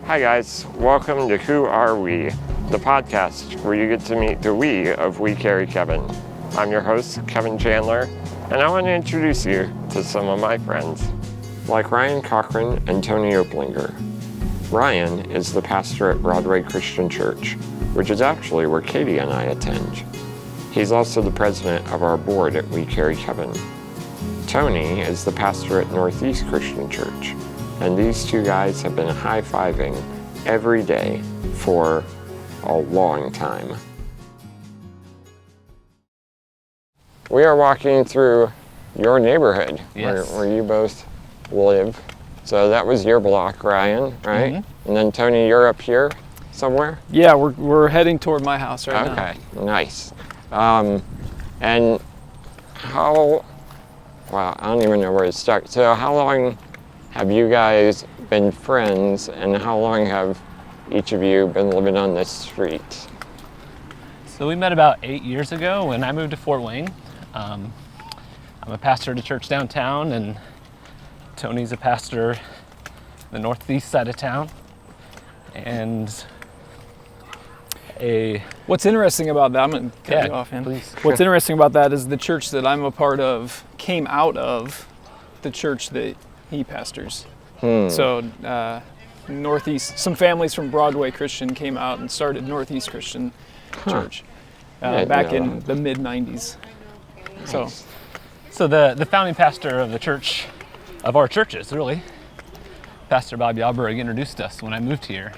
Hi guys, welcome to Who Are We, the podcast where you get to meet the we of We Carry Kevan. I'm your host, Kevan Chandler, and I want to introduce you to some of my friends, like Ryan Cochran and Tony Oatlinger. Ryan is the pastor at Broadway Christian Church, which is actually where Katie and I attend. He's also the president of our board at We Carry Kevan. Tony is the pastor at Northeast Christian Church, and these two guys have been high-fiving every day for a long time. We are walking through your neighborhood, yes, where you both live. So that was your block, Ryan, right? Mm-hmm. And then Tony, you're up here somewhere? Yeah, we're heading toward my house right now. Okay, nice. And how, well, I don't even know where to start. So how long have you guys been friends, and how long have each of you been living on this street? So we met about 8 years ago when I moved to Fort Wayne. I'm a pastor at a church downtown, and Tony's a pastor the northeast side of town. And what's interesting about that, I'm going to cut you off, man. Please. What's interesting about that is the church that I'm a part of came out of the church that he pastors. So Northeast, some families from Broadway Christian came out and started Northeast Christian Church back in the mid-90s. So the founding pastor of the church, of our churches really, Pastor Bob Yalberg, introduced us when I moved here.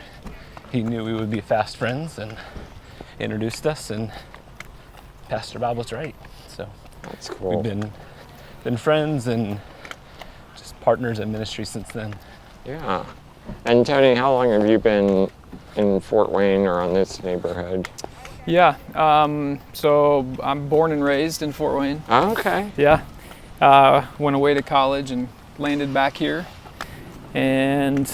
He knew we would be fast friends and introduced us, and Pastor Bob was right. So that's cool. We've been friends and just partners in ministry since then. Yeah. And Tony, how long have you been in Fort Wayne or on this neighborhood? Yeah, so I'm born and raised in Fort Wayne. Oh, okay. Yeah, went away to college and landed back here. And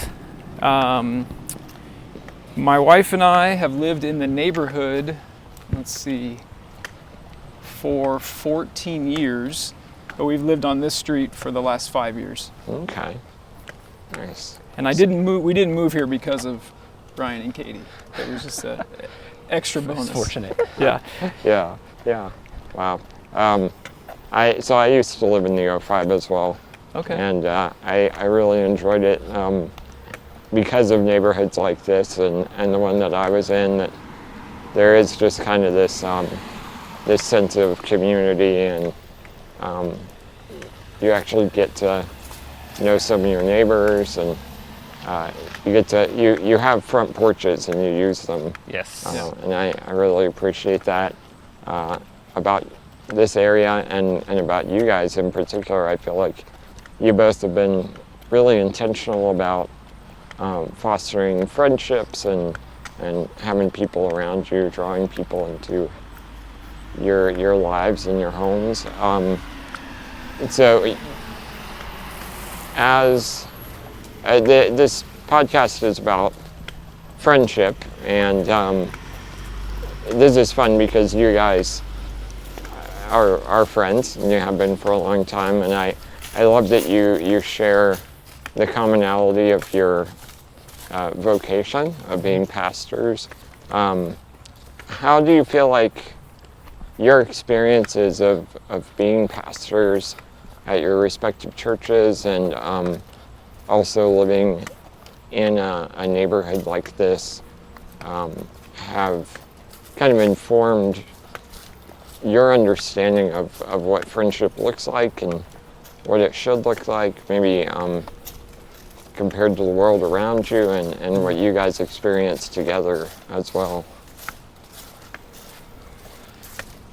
my wife and I have lived in the neighborhood, for 14 years, but we've lived on this street for the last 5 years. Okay, nice. And we didn't move here because of Ryan and Katie. It was just an extra bonus. Fortunate. Yeah. Yeah. Wow. I used to live in the 05 as well. Okay. And I really enjoyed it because of neighborhoods like this and the one that I was in. That there is just kind of this sense of community, and you actually get to know some of your neighbors, and you have front porches and you use them. Yes. And I really appreciate that about this area and about you guys in particular. I feel like you both have been really intentional about fostering friendships and having people around you, drawing people into your lives and your homes. So as this podcast is about friendship, and this is fun because you guys are friends and you have been for a long time, and I love that you share the commonality of your vocation of being pastors. How do you feel like your experiences of being pastors at your respective churches, and also living in a neighborhood like this, have kind of informed your understanding of what friendship looks like and what it should look like, maybe compared to the world around you, and what you guys experience together as well?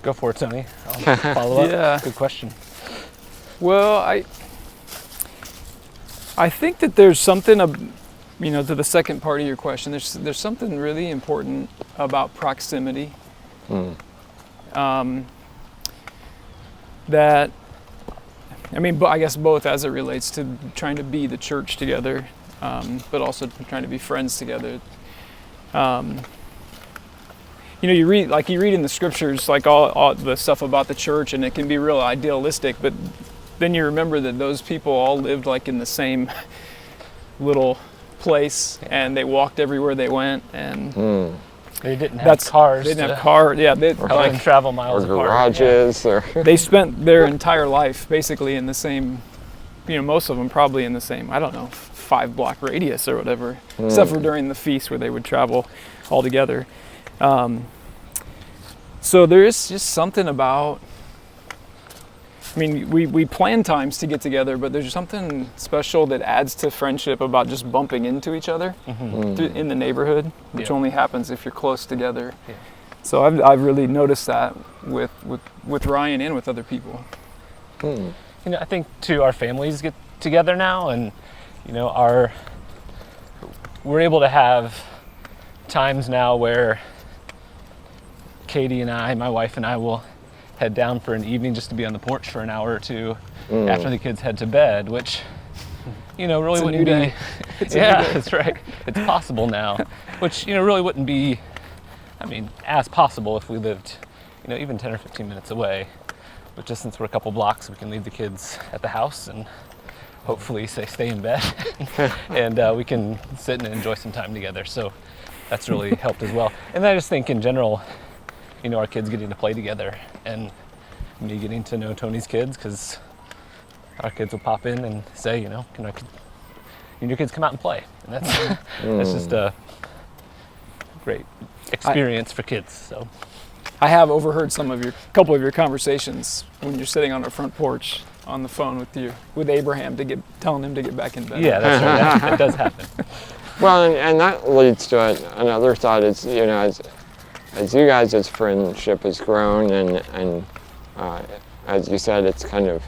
Go for it, Tony. I'll follow up. Yeah. Good question. Well, I think that there's something, to the second part of your question, there's something really important about proximity. That, I guess both as it relates to trying to be the church together, but also trying to be friends together. You read in the scriptures, like all the stuff about the church, and it can be real idealistic, but then you remember that those people all lived like in the same little place, and they walked everywhere they went, and They didn't have cars. They didn't have cars. Yeah, they help them travel miles or apart. garages. Yeah. Or They spent their entire life basically in the same, most of them probably in the same, I don't know, 5-block radius or whatever, except for during the feast where they would travel all together. So there is just something about, we plan times to get together, but there's something special that adds to friendship about just bumping into each other in the neighborhood, which only happens if you're close together. Yeah. So I've really noticed that with Ryan and with other people. I think too, our families get together now, and we're able to have times now where Katie and I, my wife and I, will head down for an evening just to be on the porch for an hour or two after the kids head to bed, which really wouldn't be. Yeah, that's right. It's possible now, which really wouldn't be, as possible if we lived, even 10 or 15 minutes away. But just since we're a couple blocks, we can leave the kids at the house and hopefully they stay in bed, and we can sit and enjoy some time together. So that's really helped as well. And I just think in general, our kids getting to play together, and me getting to know Tony's kids, because our kids will pop in and say, can your kids come out and play? And that's just a great experience for kids. So I have overheard a couple of your conversations when you're sitting on our front porch on the phone with Abraham telling him to get back in bed. Yeah, that's right. That does happen. Well, and that leads to another thought is, as you guys' friendship has grown, and as you said, it's kind of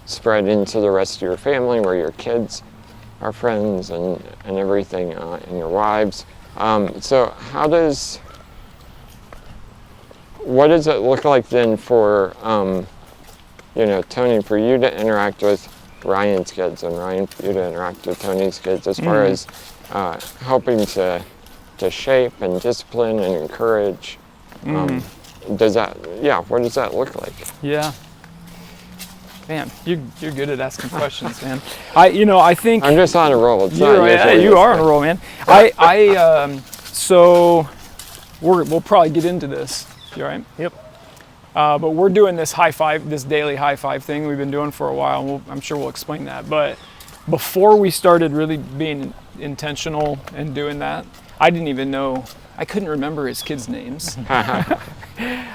spread into the rest of your family, where your kids are friends and everything, and your wives. So what does it look like then for, Tony, for you to interact with Ryan's kids, and Ryan for you to interact with Tony's kids, as far as helping to shape and discipline and encourage? What does that look like? Yeah. Man, you're good at asking questions, man. I think I'm just on a roll. It's you are on a roll, man. So we'll probably get into this. You all right? Yep. But we're doing this daily high five thing we've been doing for a while, and I'm sure we'll explain that. But before we started really being intentional and doing that, I couldn't remember his kids' names.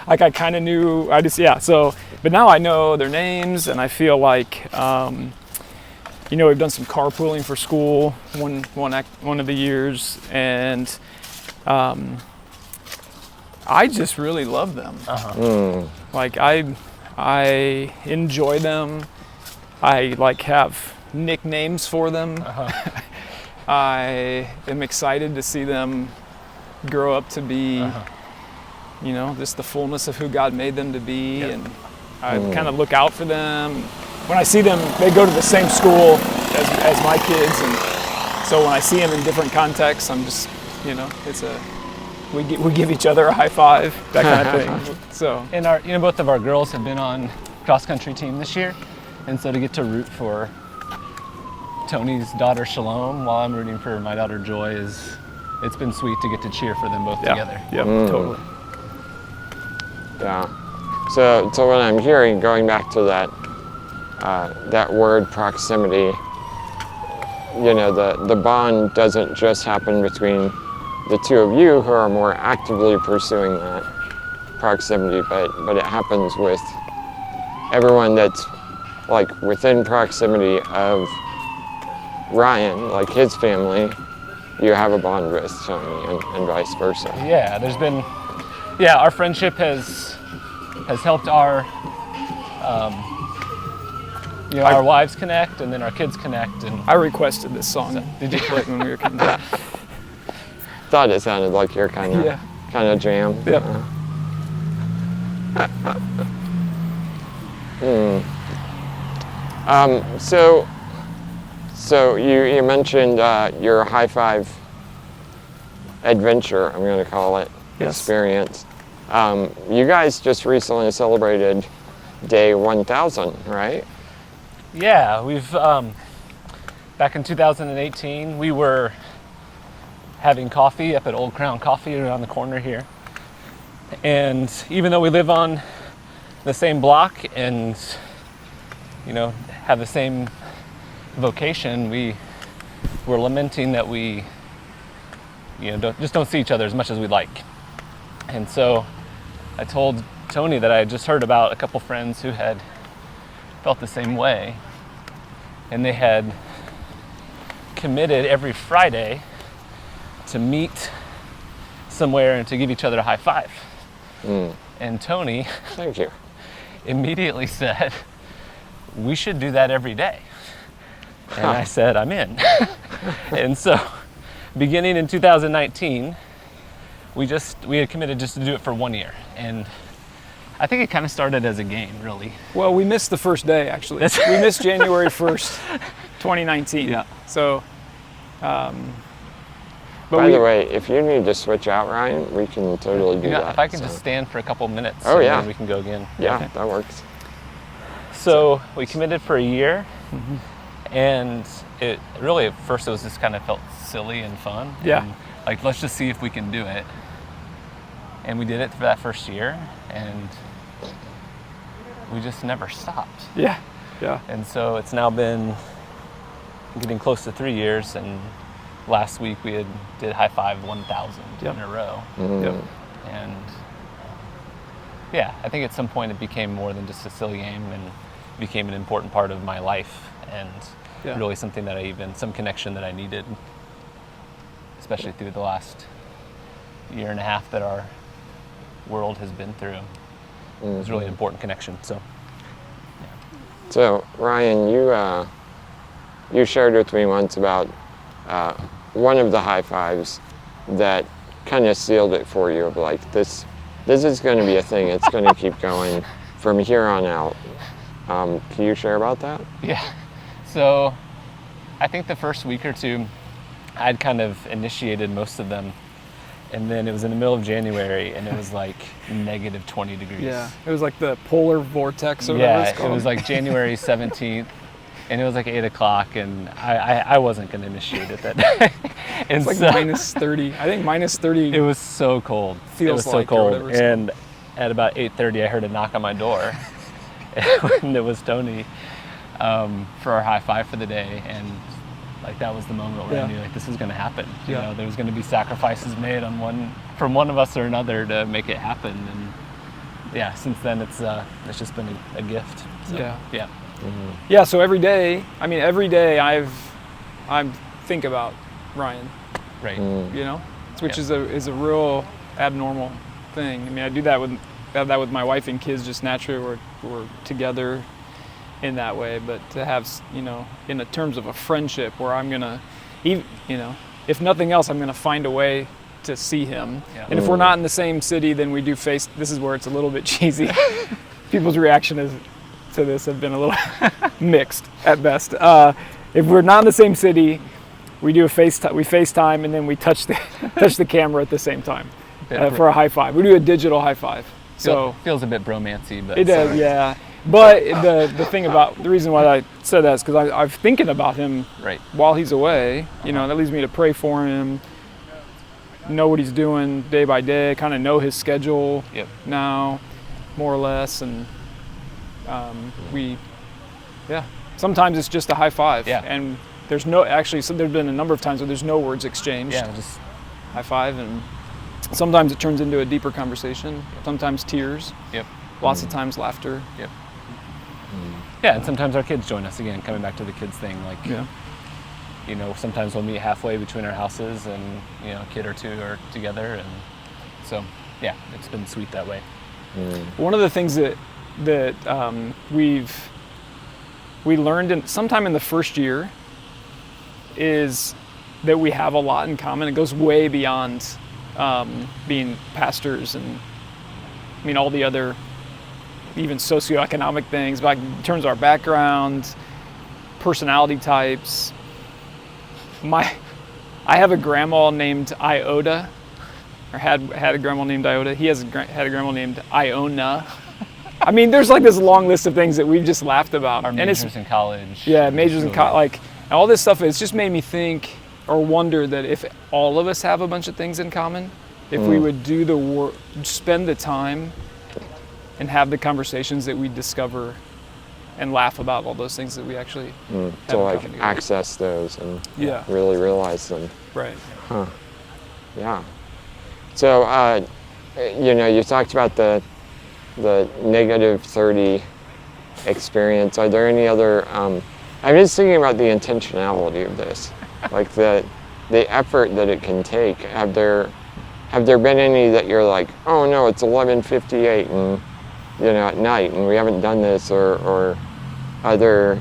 Like I kind of knew, but now I know their names, and I feel like, we've done some carpooling for school one of the years, and I just really love them. Like I enjoy them. I have nicknames for them. I am excited to see them grow up to be, just the fullness of who God made them to be. Yep. And I kind of look out for them. When I see them, they go to the same school as my kids, and so when I see them in different contexts, I'm just, we give each other a high five, that kind of thing. So, and both of our girls have been on cross country team this year, and so to get to root for Tony's daughter Shalom while I'm rooting for my daughter Joy, it's been sweet to get to cheer for them both together. Yep, totally. Yeah. So what I'm hearing, going back to that word proximity, the bond doesn't just happen between the two of you who are more actively pursuing that proximity, but it happens with everyone that's within proximity of Ryan, his family. You have a bond with Tony, and vice versa. Yeah, our friendship has helped our our wives connect, and then our kids connect. And I requested this song. Did you play it when we were coming down? Thought it sounded like your kind of jam. Yep. So you mentioned your high five adventure, I'm going to call it, experience. You guys just recently celebrated day 1000, right? Yeah, we've back in 2018 we were having coffee up at Old Crown Coffee around the corner here. And even though we live on the same block and, have the same vocation, we're lamenting that we, don't see each other as much as we'd like. And so I told Tony that I had just heard about a couple friends who had felt the same way, and they had committed every Friday to meet somewhere and to give each other a high five. And Tony, Thank you. immediately said, we should do that every day. And I said, I'm in. And so beginning in 2019, we had committed just to do it for 1 year. And I think it kind of started as a game, really. Well, we missed the first day, actually. We missed January 1st, 2019. Yeah. So, By the way, if you need to switch out, Ryan, we can totally do that. If I can just stand for a couple minutes, Oh, and yeah. then we can go again. Yeah, Okay. that works. So we committed for a year, and it really, at first, it was just kind of felt silly and fun. Yeah. And, let's just see if we can do it. And we did it for that first year, and we just never stopped. Yeah. Yeah. And so it's now been getting close to 3 years, and last week we did high five 1,000 Yep. in a row. Yep. And yeah, I think at some point it became more than just a silly game and became an important part of my life, and Yeah. really something that some connection that I needed, especially through the last year and a half that our world has been through. It was really an important connection. So, Ryan, you shared with me once about one of the high fives that kind of sealed it for you, of this is going to be a thing. It's going to keep going from here on out. Can you share about that? Yeah. So I think the first week or two, I'd kind of initiated most of them. And then it was in the middle of January, and it was negative 20 degrees. Yeah. It was like the polar vortex or whatever it's Yeah, called. it was January 17th, and it was 8 o'clock, and I wasn't going to initiate it that day. And It's minus 30. I think minus 30. It was so cold. Feels it was so like, or cold. whatever it's And at about 8:30, I heard a knock on my door, and it was Tony for our high five for the day. And that was the moment where I knew this was going to happen. You know, there was going to be sacrifices made from one of us or another to make it happen. And yeah, since then it's just been a gift. So, Yeah. Yeah. Mm-hmm. Yeah. So every day I think about Ryan. Right. Which is a real abnormal thing. I mean, I do that with my wife and kids just naturally. We're together in that way, but to have, in the terms of a friendship where I'm gonna, if nothing else, I'm gonna find a way to see him. Yeah. And if we're not in the same city, then we do face. This is where it's a little bit cheesy. People's reaction to this have been a little mixed at best. If we're not in the same city, we do we FaceTime, and then we touch the camera at the same time for a high five. We do a digital high five. So feels a bit bromancy, but it does, yeah. But the reason why I said that is because I'm thinking about him while he's away. That leads me to pray for him, know what he's doing day by day, kind of know his schedule now, more or less, and sometimes it's just a high five. Yeah. And there's there's been a number of times where there's no words exchanged. Yeah, just high five, and sometimes it turns into a deeper conversation. Sometimes tears. Yep. Lots of times laughter. Yep. Yeah, and sometimes our kids join us again, coming back to the kids thing. Sometimes we'll meet halfway between our houses, and a kid or two are together, and so yeah, it's been sweet that way. One of the things that we learned sometime in the first year is that we have a lot in common. It goes way beyond being pastors and all the other even socioeconomic things, but in terms of our background, personality types. I have a grandma named Iota, or had a grandma named Iota. He had a grandma named Iona. There's this long list of things that we've just laughed about. Our majors in college. Yeah, majors in college, all this stuff. It's just made me think, or wonder that if all of us have a bunch of things in common, if we would do the work, spend the time and have the conversations that we discover and laugh about all those things that we actually have to in like common. access those and Yeah. really realize them. Right. Huh. Yeah. So, you talked about the -30 experience. Are there any other? I'm just thinking about the intentionality of this, like the effort that it can take. Have there been any that you're like, oh no, it's 11:58 and at night and we haven't done this, or other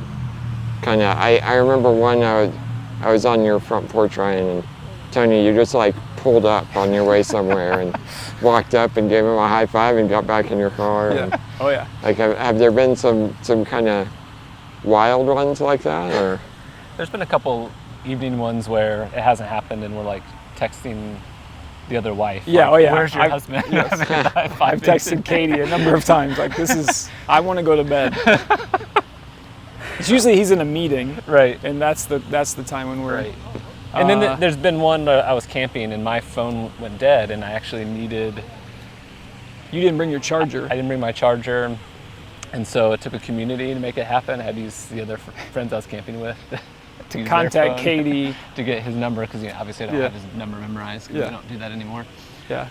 kind of? I remember one I was on your front porch, Ryan, and Tony, you just like pulled up on your way somewhere and walked up and gave him a high five and got back in your car. Yeah. And, Oh yeah. like, have there been some kind of wild ones like that, or? There's been a couple evening ones where it hasn't happened and we're like texting the other wife. Yeah, like, oh yeah. Where's your husband? I've texted Katie a number of times, like, I want to go to bed. It's usually he's in a meeting, Right. and that's the time when we're. Right. And then there's been one I was camping and my phone went dead and I actually needed. You didn't bring your charger. I didn't bring my charger, and so it took a community to make it happen. I had to use the other friends I was camping with to use their Contact phone Katie. to get his number because obviously I don't Yeah. have his number memorized because Yeah. we don't do that anymore. Yeah.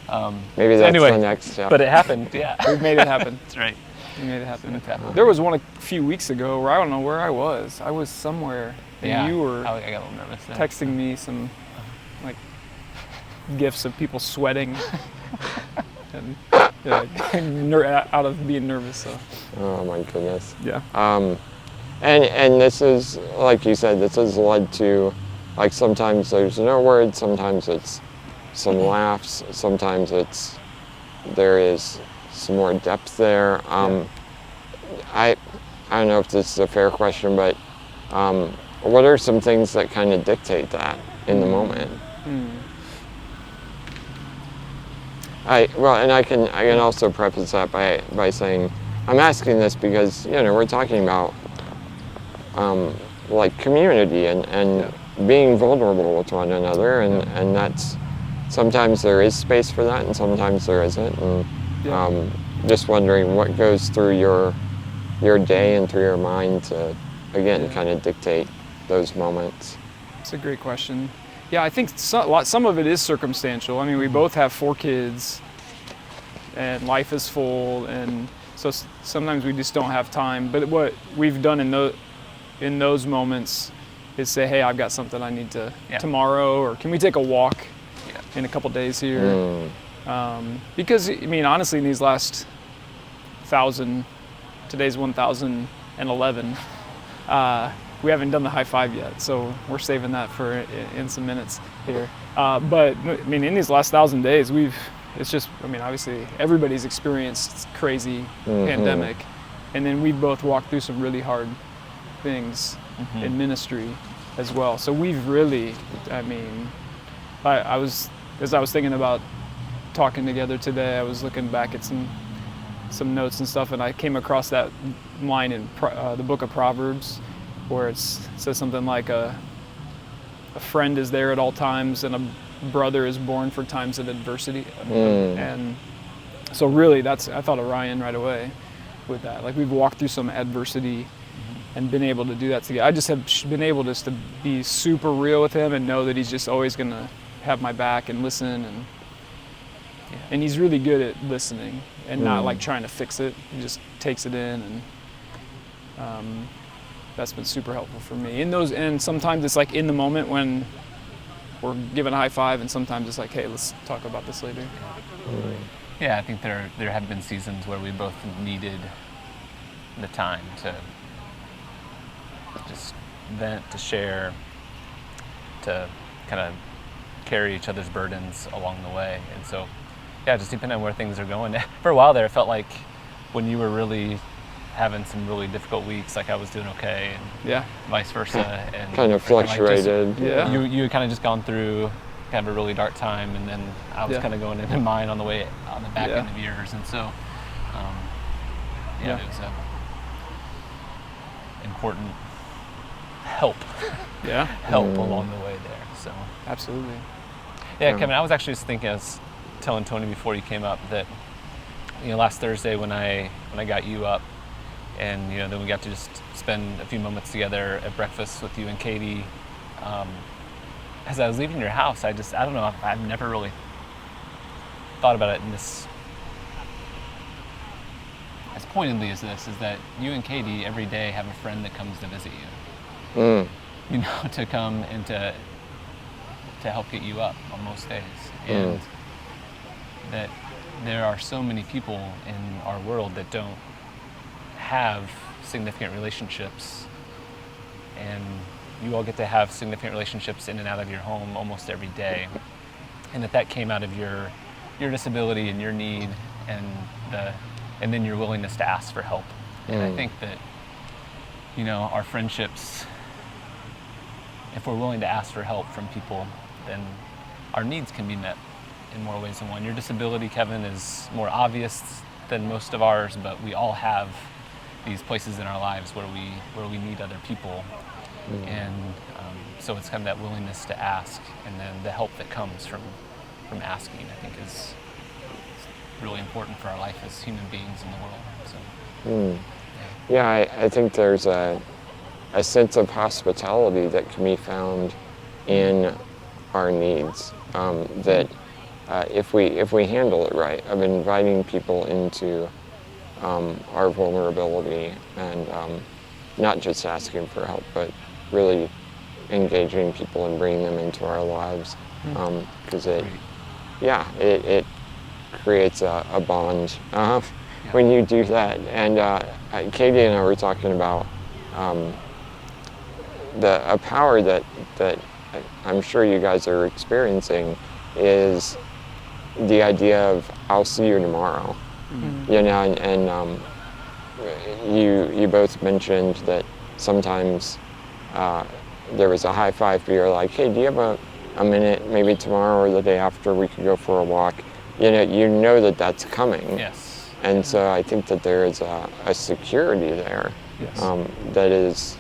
Maybe that's anyway, the next step. But it happened. Yeah. We made it happen. That's right. We made it happen. It happened. There was one a few weeks ago where I don't know where I was. I was somewhere, and Yeah. you were I got a little nervous there. texting me some like gifs of people sweating and out of being nervous. So Oh my goodness. yeah. And this is, like you said, this has led to, like, sometimes there's no words, sometimes it's some laughs, sometimes there is some more depth there. I don't know if this is a fair question, but what are some things that kind of dictate that in the moment? And I can also preface that by saying, I'm asking this because we're talking about like community and being vulnerable with one another, and that's sometimes there is space for that and sometimes there isn't, and just wondering what goes through your day and through your mind to again kind of dictate those moments. It's a great question. Yeah, I think some of it is circumstantial. I mean, we both have 4 kids, and life is full, and so sometimes we just don't have time. But what we've done in those moments is say, hey, I've got something I need to tomorrow, or can we take a walk in a couple days here? Because I mean, honestly, in these last 1,000, today's 1,011. We haven't done the high five yet, so we're saving that for in some minutes here. But I mean, in these last 1,000 days, obviously everybody's experienced crazy pandemic, and then we've both walked through some really hard things in ministry as well. So we've really, as I was thinking about talking together today, I was looking back at some notes and stuff, and I came across that line in the book of Proverbs, where it says something like a friend is there at all times and a brother is born for times of adversity. And so really I thought of Ryan right away with that. Like, we've walked through some adversity and been able to do that together. I just have been able just to be super real with him and know that he's just always going to have my back and listen, and he's really good at listening and not like trying to fix it. He just takes it in, and that's been super helpful for me. And sometimes it's like in the moment when we're giving a high five, and sometimes it's like, hey, let's talk about this later. Yeah, I think there have been seasons where we both needed the time to just vent, to share, to kind of carry each other's burdens along the way. And so, yeah, just depending on where things are going. For a while there, it felt like when you were really having some really difficult weeks, like I was doing okay, and vice versa. And kind of fluctuated. You had kind of just gone through kind of a really dark time, and then I was kind of going into mine on the back end of yours, and so it was important help along the way there. So Absolutely. yeah, Kevin, I was actually just thinking, I was telling Tony before you came up that, last Thursday when I got you up, and then we got to just spend a few moments together at breakfast with you and Katie. As I was leaving your house, I don't know, I've never really thought about it in this as pointedly as this, is that you and Katie every day have a friend that comes to visit you. To come and to help get you up on most days. And that there are so many people in our world that don't have significant relationships, and you all get to have significant relationships in and out of your home almost every day, and that came out of your disability and your need, and then your willingness to ask for help. And I think that our friendships, if we're willing to ask for help from people, then our needs can be met in more ways than one. Your disability, Kevin, is more obvious than most of ours, but we all have these places in our lives where we need other people. And so it's kind of that willingness to ask, and then the help that comes from asking, I think, is really important for our life as human beings in the world. So Yeah, I think there's a sense of hospitality that can be found in our needs, that if we handle it right, of inviting people into our vulnerability, and not just asking for help, but really engaging people and bringing them into our lives, because it creates a bond when you do that. And Katie and I were talking about a power that I'm sure you guys are experiencing is the idea of "I'll see you tomorrow." And you both mentioned that sometimes there was a high five, but you're like, "Hey, do you have a minute, maybe tomorrow or the day after, we could go for a walk?" You know that that's coming. Yes. And so I think that there is a security there. Yes. That is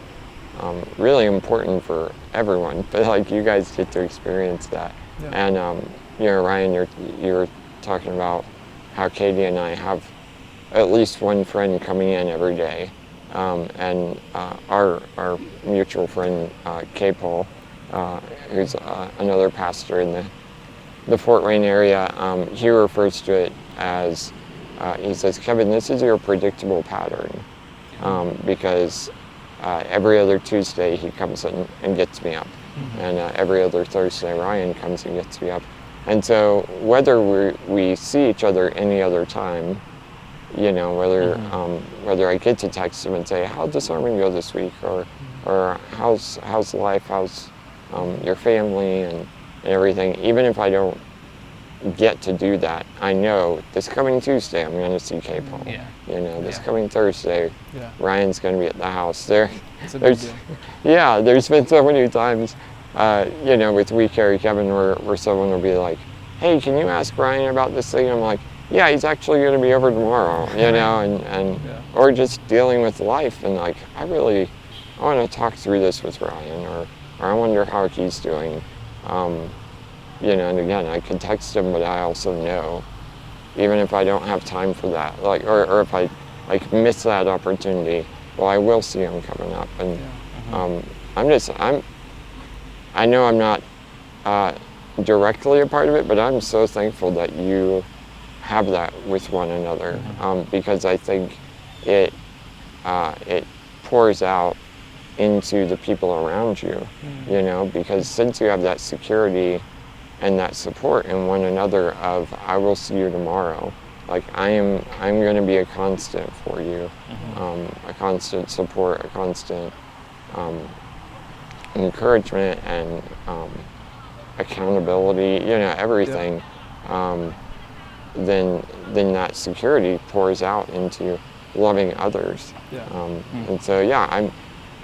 really important for everyone, but like you guys get to experience that. Yeah. And Ryan, you were talking about how Katie and I have at least one friend coming in every day, and our mutual friend K. Paul, who's another pastor in the Fort Wayne area, he refers to it as, he says, "Kevin, this is your predictable pattern," because every other Tuesday he comes in and gets me up, and every other Thursday Ryan comes and gets me up. And so whether we see each other any other time, whether I get to text him and say, "How'd the sermon go this week?" or how's life, how's your family and everything, even if I don't get to do that, I know this coming Tuesday I'm going to see K. Paul. This coming Thursday, Ryan's going to be at the house. It's a big deal. Yeah, there's been so many times, with We Carry Kevan, where someone will be like, "Hey, can you ask Ryan about this thing?" I'm like, "Yeah, he's actually going to be over tomorrow," or just dealing with life, and like, I want to talk through this with Ryan, or I wonder how he's doing. And again, I could text him, but I also know, even if I don't have time for that, or if I miss that opportunity, well, I will see him coming up. And I know I'm not directly a part of it, but I'm so thankful that you have that with one another, because I think it pours out into the people around you, because since you have that security and that support in one another of, "I will see you tomorrow," like I'm going to be a constant for you, a constant support, a constant encouragement and accountability, everything. Then that security pours out into loving others. And so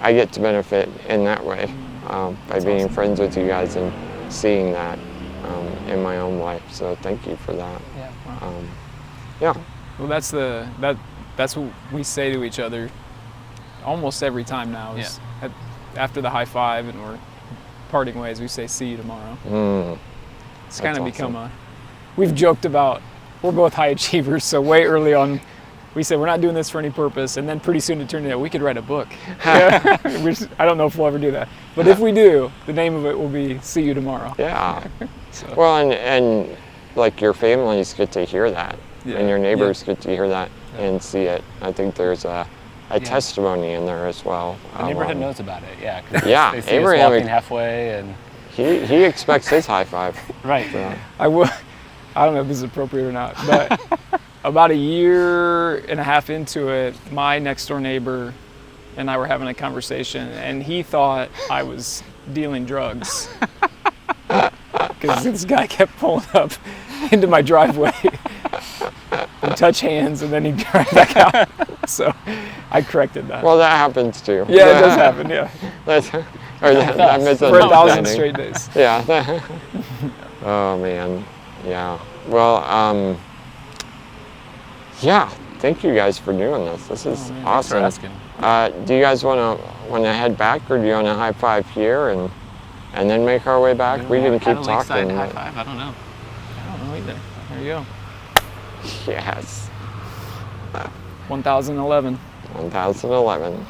I get to benefit in that way, by being awesome. friends with you guys and seeing that in my own life. So thank you for that. Well, that's what we say to each other almost every time now. Is after the high five, and we're parting ways, we say, see you tomorrow. It's kind That's of become awesome. we've joked about, we're both high achievers, so way early on, we said we're not doing this for any purpose, and then pretty soon it turned out we could write a book. I don't know if we'll ever do that, but if we do, the name of it will be See You Tomorrow. Yeah. So, Well, and like your families get to hear that, Yeah. and your neighbors get to hear that and see it. I think there's a testimony in there as well. The neighborhood knows about it, yeah. 'Cause Yeah, they see Abraham- us walking halfway and... He expects his high five. Right. So. I don't know if this is appropriate or not, but about a year and a half into it, my next door neighbor and I were having a conversation, and he thought I was dealing drugs because this guy kept pulling up into my driveway and touch hands, and then he'd drive back out. So I corrected that. Well, that happens too. Yeah, it does happen. Yeah, That's, or that for 1,000 misunderstanding. straight days. Yeah. Oh man. Yeah. Well, yeah. Thank you guys for doing this. This is Thanks for awesome. asking. Do you guys want to head back, or do you want to high five here and then make our way back? We can keep talking. High but- five, I don't know. I don't know either. There you go. Yes. 1011. 1011.